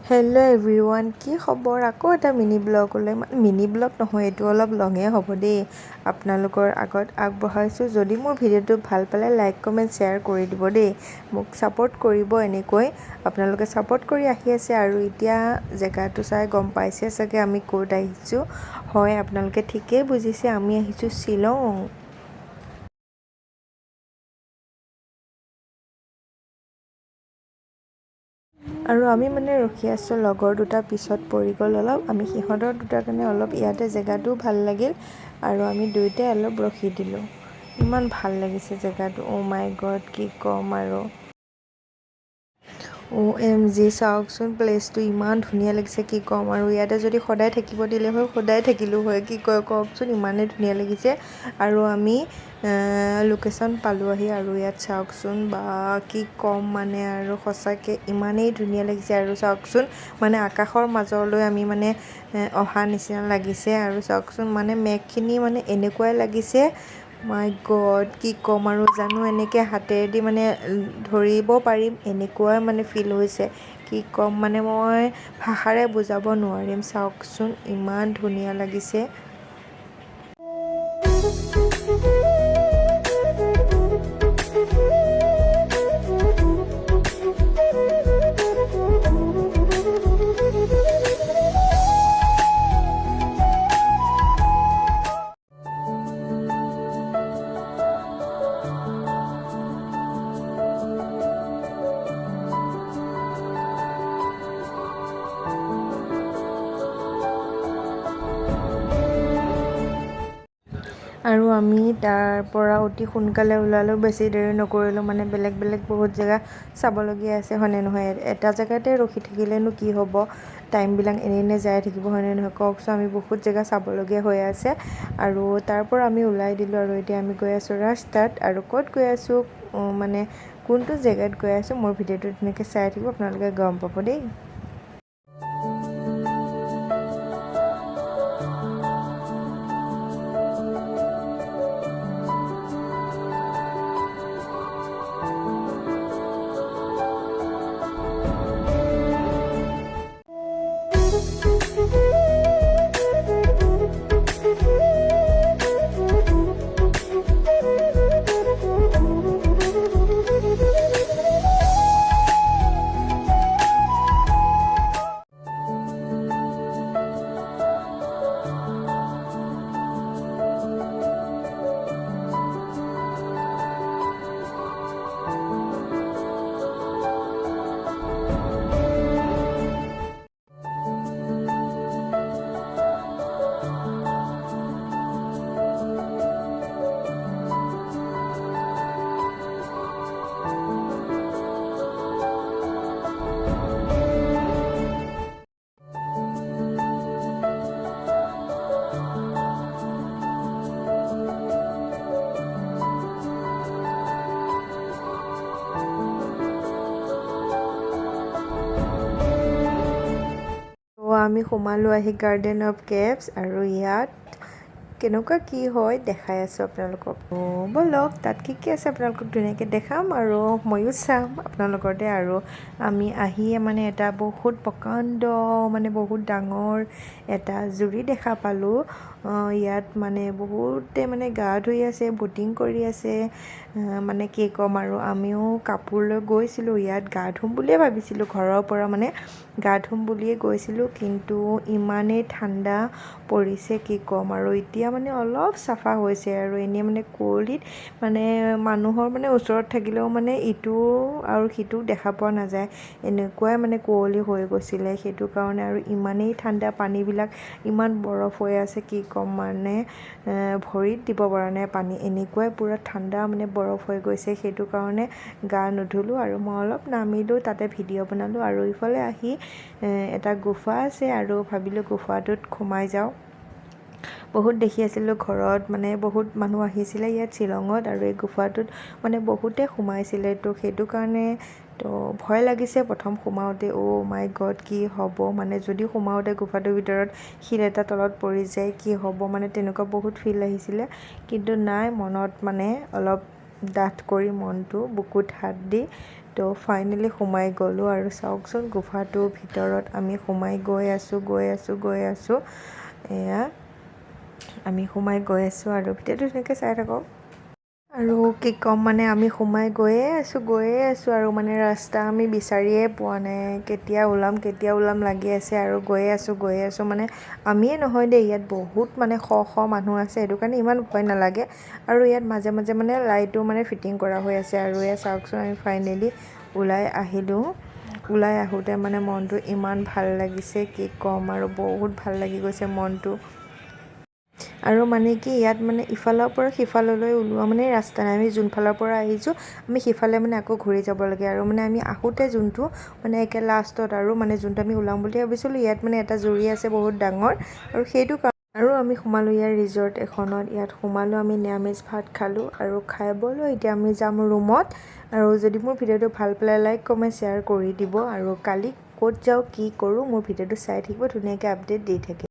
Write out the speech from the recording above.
Hello' everyone, কি খবৰ? আকৌ এটা মিনি ব্লগলৈ, মিনি ব্লগ নহয়, এইটো অলপ লঙেই হ'ব দেই। আপোনালোকৰ আগত আগবঢ়াইছোঁ। যদি মোৰ ভিডিঅ'টো ভাল পালে লাইক কমেণ্ট শ্বেয়াৰ কৰি দিব দেই। মোক ছাপোৰ্ট কৰিব এনেকৈ। আপোনালোকে ছাপোৰ্ট কৰি আহি আছে আৰু এতিয়া জেগাটো চাই গম পাইছে চাগে আমি ক'ত আহিছোঁ। হয়, আপোনালোকে ঠিকেই বুজিছে, আমি আহিছোঁ শ্বিলং। আৰু আমি মানে ৰখি আছোঁ, লগৰ দুটা পিছত পৰি গ'ল অলপ। আমি সিহঁতৰ দুটাৰ কাৰণে অলপ ইয়াতে জেগাটোও ভাল লাগিল আৰু আমি দুয়োটাই অলপ ৰখি দিলোঁ। ইমান ভাল লাগিছে জেগাটো, অ' মাই গড, কি ক'ম আৰু। OMG, চাওকচোন, প্লেচটো ইমান ধুনীয়া লাগিছে, কি ক'ম আৰু। ইয়াতে যদি সদায় থাকিব দিলে হয়, সদায় থাকিলোঁ হয়। কি কয় কওকচোন, ইমানেই ধুনীয়া লাগিছে। আৰু আমি লোকেশ্যন পালোঁহি আৰু ইয়াত চাওকচোন, বা কি ক'ম মানে আৰু, সঁচাকৈ ইমানেই ধুনীয়া লাগিছে। আৰু চাওকচোন, মানে আকাশৰ মাজলৈ আমি মানে অহা নিচিনা লাগিছে। আৰু চাওকচোন, মানে মেঘখিনি মানে এনেকুৱাই লাগিছে, মাই গড, কি ক'ম আৰু। জানো এনেকৈ হাতেৰেদি মানে ধৰিব পাৰিম, এনেকুৱাই মানে ফিল হৈছে। কি ক'ম মানে, মই ভাষাৰে বুজাব নোৱাৰিম। চাওকচোন, ইমান ধুনীয়া লাগিছে। আৰু আমি তাৰ পৰা অতি সোনকালে ওলালোঁ, বেছি দেৰি নকৰিলোঁ। মানে বেলেগ বেলেগ বহুত জেগা চাবলগীয়া আছে, হয়নে নহয়। এটা জেগাতে ৰখি থাকিলেনো কি হ'ব, টাইমবিলাক এনেই যাই থাকিব, হয়নে নহয় কওকচোন। আমি বহুত জেগা চাবলগীয়া হৈ আছে আৰু তাৰ পৰা আমি ওলাই দিলোঁ। আৰু এতিয়া আমি গৈ আছোঁ ৰাস্তাত, আৰু ক'ত গৈ আছোঁ মানে কোনটো জেগাত গৈ আছোঁ, মোৰ ভিডিঅ'টো ধুনীয়াকৈ চাই থাকিব, আপোনালোকে গম পাব দেই। আমি সোমালোঁ আহি গাৰ্ডেন অফ কেভছ, আৰু ইয়াত কেনেকুৱা কি হয় দেখাই আছোঁ আপোনালোকক। ব'লক, তাত কি কি আছে আপোনালোকক ধুনীয়াকৈ দেখাম আৰু ময়ো চাম আপোনালোকতে। আৰু আমি আহিয়ে মানে এটা বহুত প্ৰকাণ্ড, মানে বহুত ডাঙৰ এটা জুৰি দেখা পালোঁ। ইয়াত মানে বহুতে মানে গা ধুই আছে, ব'টিং কৰি আছে, মানে কি ক'ম আৰু। আমিও কাপোৰ লৈ গৈছিলোঁ, ইয়াত গা ধুম বুলিয়ে ভাবিছিলোঁ, ঘৰৰ পৰা মানে গা ধুম বুলিয়ে গৈছিলোঁ, কিন্তু ইমানেই ঠাণ্ডা পৰিছে, কি ক'ম আৰু। এতিয়া মানে অলপ চাফা হৈছে আৰু, এনেই মানে কুঁৱলীত মানে মানুহৰ মানে ওচৰত থাকিলেও মানে ইটো আৰু সিটো দেখা পোৱা নাযায়, এনেকুৱাই মানে কুঁৱলী হৈ গৈছিলে। সেইটো কাৰণে আৰু ইমানেই ঠাণ্ডা, পানীবিলাক ইমান বৰফ হৈ আছে, কি ক'ম মানে, ভৰিত দিব পৰা নাই পানী, এনেকুৱাই পূৰা ঠাণ্ডা মানে বৰফ হৈ গৈছে। সেইটো কাৰণে গা নুধুলোঁ আৰু মই অলপ নামিলোঁ, তাতে ভিডিঅ' বনালোঁ। আৰু ইফালে আহি এটা গুফা আছে, আৰু ভাবিলোঁ গুফাটোত সোমাই যাওঁ। বহুত দেখি আছিলোঁ ঘৰত, মানে বহুত মানুহ আহিছিলে ইয়াত শ্বিলঙত, আৰু এই গুফাটোত মানে বহুতে সোমাইছিলে। তো সেইটো কাৰণে তো ভয় লাগিছে প্ৰথম সোমাওঁতে, অ' মাই গড, কি হ'ব মানে, যদি সোমাওঁতে গুফাটোৰ ভিতৰত শিল এটা তলত পৰি যায় কি হ'ব, মানে তেনেকুৱা বহুত ফিল আহিছিলে। কিন্তু নাই, মনত মানে অলপ ডাঠ কৰি মনটো বুকুত হাত দি তো ফাইনেলি সোমাই গ'লোঁ আৰু চাওকচোন গুফাটোৰ ভিতৰত আমি সোমাই গৈ আছোঁ এয়া আমি সোমাই গৈ আছোঁ আৰু ভিডিঅ'টো ধুনীয়াকৈ চাই থাকক আৰু কি ক'ম মানে আমি সোমাই গৈয়ে আছোঁ আৰু মানে ৰাস্তা আমি বিচাৰিয়ে পোৱা নাই কেতিয়া ওলাম লাগি আছে আৰু গৈয়ে আছোঁ মানে আমিয়ে নহয় দেই ইয়াত বহুত মানে শ মানুহ আছে সেইটো কাৰণে ইমান ভয় নালাগে আৰু ইয়াত মাজে মাজে মানে লাইটো মানে ফিটিং কৰা হৈ আছে আৰু এয়া চাওকচোন আমি ফাইনেলি ওলাই আহিলোঁ ওলাই আহোঁতে মানে মনটো ইমান ভাল লাগিছে কি ক'ম আৰু বহুত ভাল লাগি গৈছে মনটো আৰু মানে কি ইয়াত মানে ইফালৰ পৰা সিফাললৈ ওলোৱা মানে ৰাস্তা নাই আমি যোনফালৰ পৰা আহিছোঁ আমি সিফালে মানে আকৌ ঘূৰি যাব লাগে আৰু মানে আমি আহোঁতে যোনটো মানে একে লাষ্টত আৰু মানে যোনটো আমি ওলাম বুলি ভাবিছিলোঁ ইয়াত মানে এটা জুৰি আছে বহুত ডাঙৰ আৰু সেইটো আৰু আমি সোমালোঁ ইয়াৰ ৰিজৰ্ট এখনত ইয়াত সোমালোঁ আমি নিৰামিষ ভাত খালোঁ আৰু খাই ব'লোঁ এতিয়া আমি যাম ৰুমত আৰু যদি মোৰ ভিডিঅ'টো ভাল পালে লাইক কমেণ্ট শ্বেয়াৰ কৰি দিব আৰু কালি ক'ত যাওঁ কি কৰোঁ মোৰ ভিডিঅ'টো চাই থাকিব ধুনীয়াকৈ আপডেট দি থাকিম